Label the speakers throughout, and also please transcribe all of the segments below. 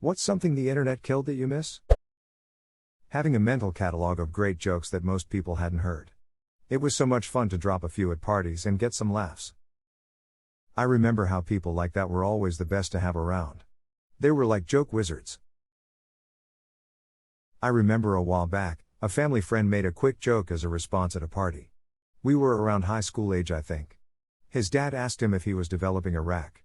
Speaker 1: What's something the internet killed that you miss? Having a mental catalog of great jokes that most people hadn't heard. It was so much fun to drop a few at parties and get some laughs. I remember how people like that were always the best to have around. They were like joke wizards. I remember a while back, a family friend made a quick joke as a response at a party. We were around high school age, I think. His dad asked him if he was developing a rack.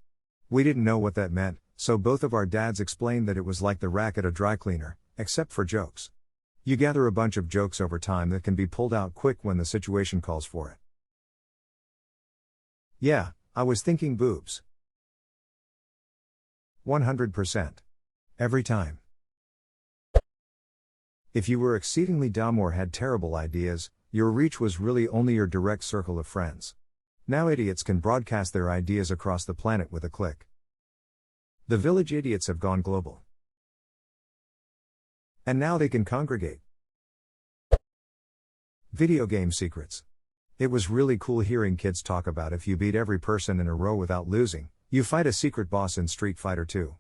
Speaker 1: We didn't know what that meant, so both of our dads explained that it was like the rack at a dry cleaner, except for jokes. You gather a bunch of jokes over time that can be pulled out quick when the situation calls for it. Yeah, I was thinking boobs. 100%. Every time. If you were exceedingly dumb or had terrible ideas, your reach was really only your direct circle of friends. Now idiots can broadcast their ideas across the planet with a click. The village idiots have gone global. And now they can congregate. Video game secrets. It was really cool hearing kids talk about if you beat every person in a row without losing, you fight a secret boss in Street Fighter 2.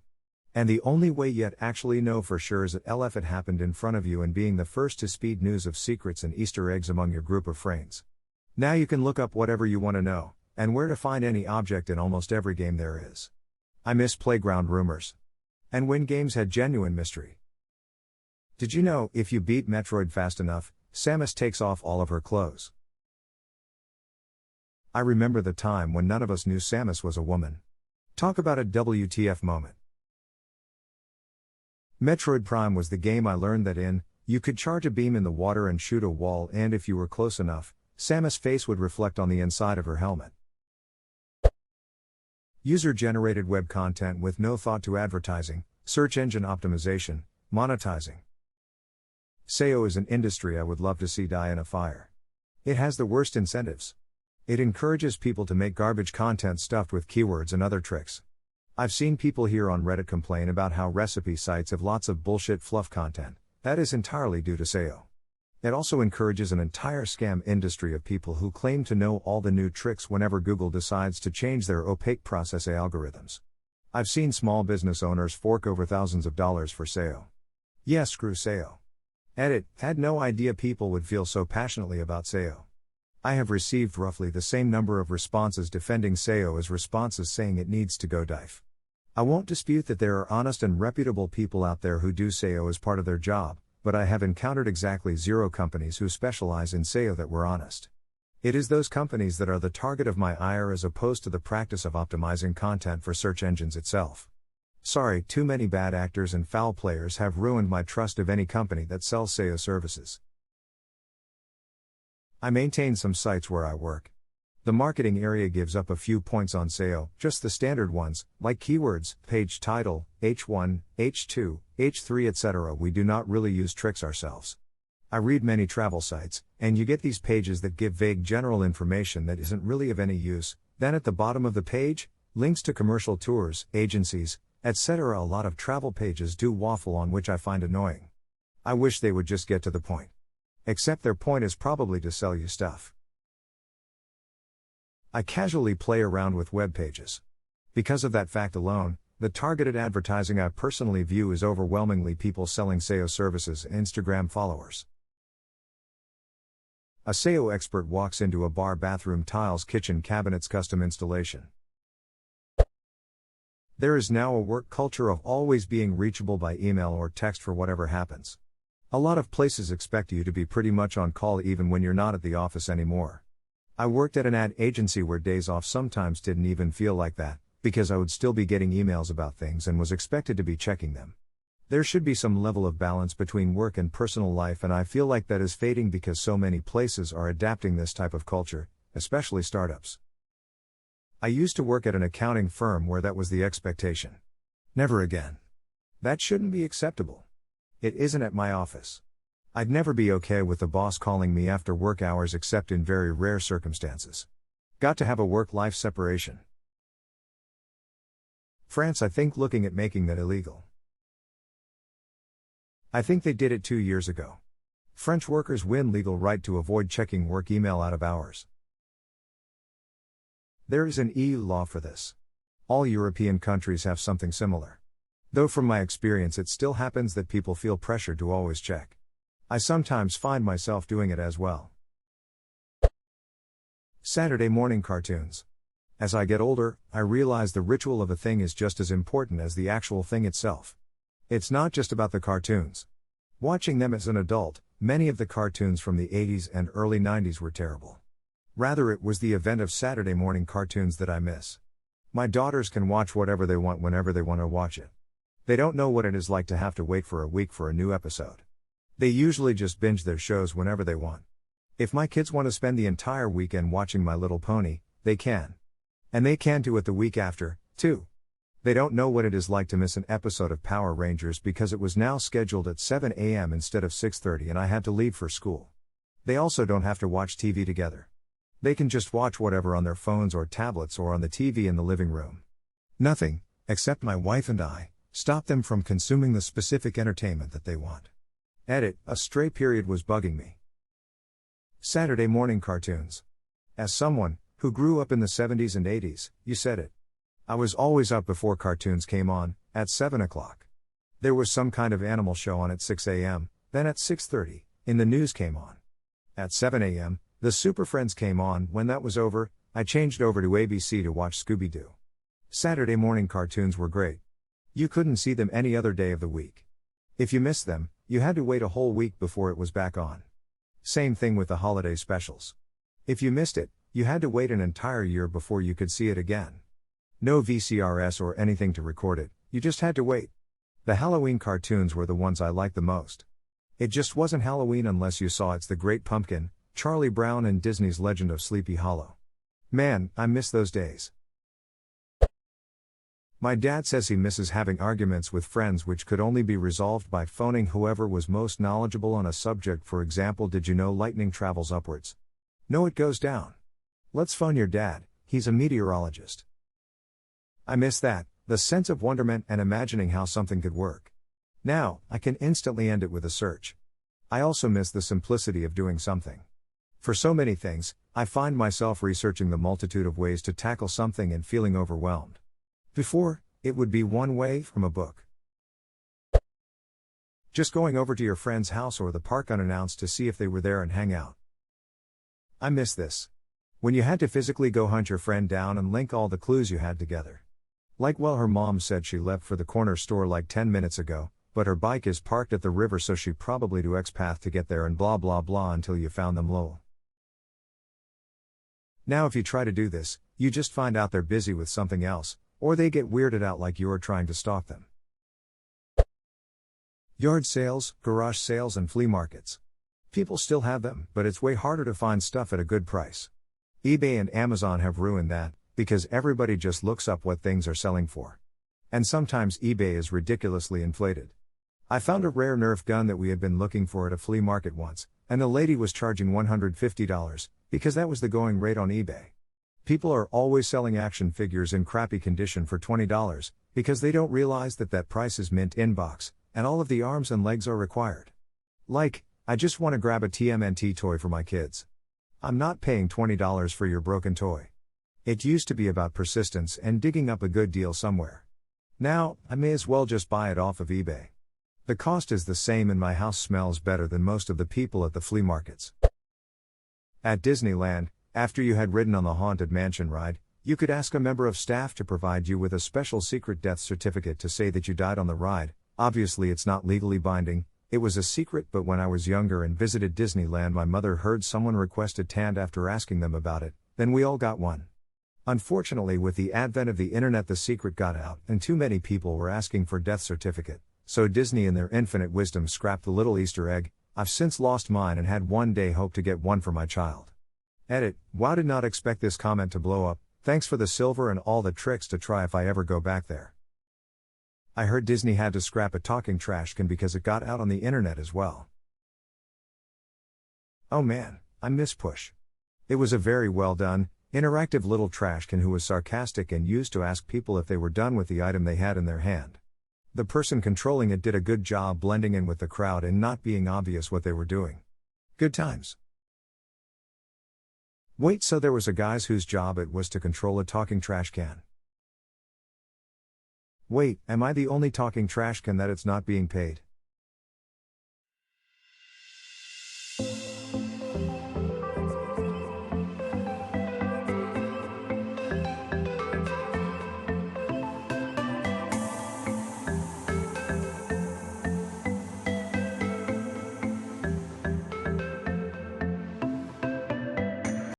Speaker 1: And the only way yet actually know for sure is that LF it happened in front of you and being the first to speed news of secrets and Easter eggs among your group of friends. Now you can look up whatever you want to know, and where to find any object in almost every game there is. I miss playground rumors. And when games had genuine mystery. Did you know, if you beat Metroid fast enough, Samus takes off all of her clothes? I remember the time when none of us knew Samus was a woman. Talk about a WTF moment. Metroid Prime was the game I learned that in, you could charge a beam in the water and shoot a wall, and if you were close enough, Samus' face would reflect on the inside of her helmet. User-generated web content with no thought to advertising, search engine optimization, monetizing. SEO is an industry I would love to see die in a fire. It has the worst incentives. It encourages people to make garbage content stuffed with keywords and other tricks. I've seen people here on Reddit complain about how recipe sites have lots of bullshit fluff content. That is entirely due to SEO. It also encourages an entire scam industry of people who claim to know all the new tricks whenever Google decides to change their opaque process algorithms. I've seen small business owners fork over thousands of dollars for SEO. Yeah, screw SEO. Edit, had no idea people would feel so passionately about SEO. I have received roughly the same number of responses defending SEO as responses saying it needs to go dive. I won't dispute that there are honest and reputable people out there who do SEO as part of their job, but I have encountered exactly 0 companies who specialize in SEO that were honest. It is those companies that are the target of my ire as opposed to the practice of optimizing content for search engines itself. Sorry, too many bad actors and foul players have ruined my trust of any company that sells SEO services. I maintain some sites where I work. The marketing area gives up a few points on SEO, just the standard ones, like keywords, page title, H1, H2, H3 etc. We do not really use tricks ourselves. I read many travel sites, and you get these pages that give vague general information that isn't really of any use. Then at the bottom of the page, links to commercial tours, agencies, etc. A lot of travel pages do waffle on, which I find annoying. I wish they would just get to the point. Except their point is probably to sell you stuff. I casually play around with web pages. Because of that fact alone, the targeted advertising I personally view is overwhelmingly people selling SEO services and Instagram followers. A SEO expert walks into a bar, bathroom tiles, kitchen cabinets, custom installation. There is now a work culture of always being reachable by email or text for whatever happens. A lot of places expect you to be pretty much on call even when you're not at the office anymore. I worked at an ad agency where days off sometimes didn't even feel like that, because I would still be getting emails about things and was expected to be checking them. There should be some level of balance between work and personal life, and I feel like that is fading because so many places are adapting this type of culture, especially startups. I used to work at an accounting firm where that was the expectation. Never again. That shouldn't be acceptable. It isn't at my office. I'd never be okay with the boss calling me after work hours except in very rare circumstances. Got to have a work-life separation. France, I think, looking at making that illegal. I think they did it 2 years ago. French workers win legal right to avoid checking work email out of hours. There is an EU law for this. All European countries have something similar. Though from my experience it still happens that people feel pressured to always check. I sometimes find myself doing it as well. Saturday morning cartoons. As I get older, I realize the ritual of a thing is just as important as the actual thing itself. It's not just about the cartoons. Watching them as an adult, many of the cartoons from the 80s and early 90s were terrible. Rather, it was the event of Saturday morning cartoons that I miss. My daughters can watch whatever they want whenever they want to watch it. They don't know what it is like to have to wait for a week for a new episode. They usually just binge their shows whenever they want. If my kids want to spend the entire weekend watching My Little Pony, they can. And they can do it the week after, too. They don't know what it is like to miss an episode of Power Rangers because it was now scheduled at 7 a.m. instead of 6:30 and I had to leave for school. They also don't have to watch TV together. They can just watch whatever on their phones or tablets or on the TV in the living room. Nothing, except my wife and I, stop them from consuming the specific entertainment that they want. Edit, a stray period was bugging me. Saturday morning cartoons. As someone who grew up in the 70s and 80s, you said it. I was always up before cartoons came on, at 7 o'clock. There was some kind of animal show on at 6 a.m., then at 6:30, the news came on. At 7 a.m., the Super Friends came on. When that was over, I changed over to ABC to watch Scooby-Doo. Saturday morning cartoons were great. You couldn't see them any other day of the week. If you missed them, you had to wait a whole week before it was back on. Same thing with the holiday specials. If you missed it, you had to wait an entire year before you could see it again. No VCRS or anything to record it, you just had to wait. The Halloween cartoons were the ones I liked the most. It just wasn't Halloween unless you saw It's the Great Pumpkin, Charlie Brown and Disney's Legend of Sleepy Hollow. Man, I miss those days. My dad says he misses having arguments with friends which could only be resolved by phoning whoever was most knowledgeable on a subject. For example, did you know lightning travels upwards? No, it goes down. Let's phone your dad, he's a meteorologist. I miss that, the sense of wonderment and imagining how something could work. Now, I can instantly end it with a search. I also miss the simplicity of doing something. For so many things, I find myself researching the multitude of ways to tackle something and feeling overwhelmed. Before, it would be one way from a book. Just going over to your friend's house or the park unannounced to see if they were there and hang out. I miss this. When you had to physically go hunt your friend down and link all the clues you had together. Like, well, her mom said she left for the corner store like 10 minutes ago, but her bike is parked at the river so she probably took X path to get there and blah blah blah until you found them. Lol. Now if you try to do this, you just find out they're busy with something else, or they get weirded out like you're trying to stalk them. Yard sales, garage sales and flea markets. People still have them, but it's way harder to find stuff at a good price. eBay and Amazon have ruined that, because everybody just looks up what things are selling for. And sometimes eBay is ridiculously inflated. I found a rare Nerf gun that we had been looking for at a flea market once, and the lady was charging $150, because that was the going rate on eBay. People are always selling action figures in crappy condition for $20, because they don't realize that that price is mint in box, and all of the arms and legs are required. Like, I just want to grab a TMNT toy for my kids. I'm not paying $20 for your broken toy. It used to be about persistence and digging up a good deal somewhere. Now, I may as well just buy it off of eBay. The cost is the same and my house smells better than most of the people at the flea markets. At Disneyland, after you had ridden on the Haunted Mansion ride, you could ask a member of staff to provide you with a special secret death certificate to say that you died on the ride. Obviously it's not legally binding, it was a secret, but when I was younger and visited Disneyland my mother heard someone request a TAND after asking them about it, then we all got one. Unfortunately, with the advent of the internet the secret got out and too many people were asking for death certificate, so Disney in their infinite wisdom scrapped the little Easter egg. I've since lost mine and had one day hope to get one for my child. Edit, wow, did not expect this comment to blow up, thanks for the silver and all the tricks to try if I ever go back there. I heard Disney had to scrap a talking trash can because it got out on the internet as well. Oh man, I miss Push. It was a very well done, interactive little trash can who was sarcastic and used to ask people if they were done with the item they had in their hand. The person controlling it did a good job blending in with the crowd and not being obvious what they were doing. Good times. Wait, so there was a guy whose job it was to control a talking trash can. Wait, am I the only talking trash can that it's not being paid?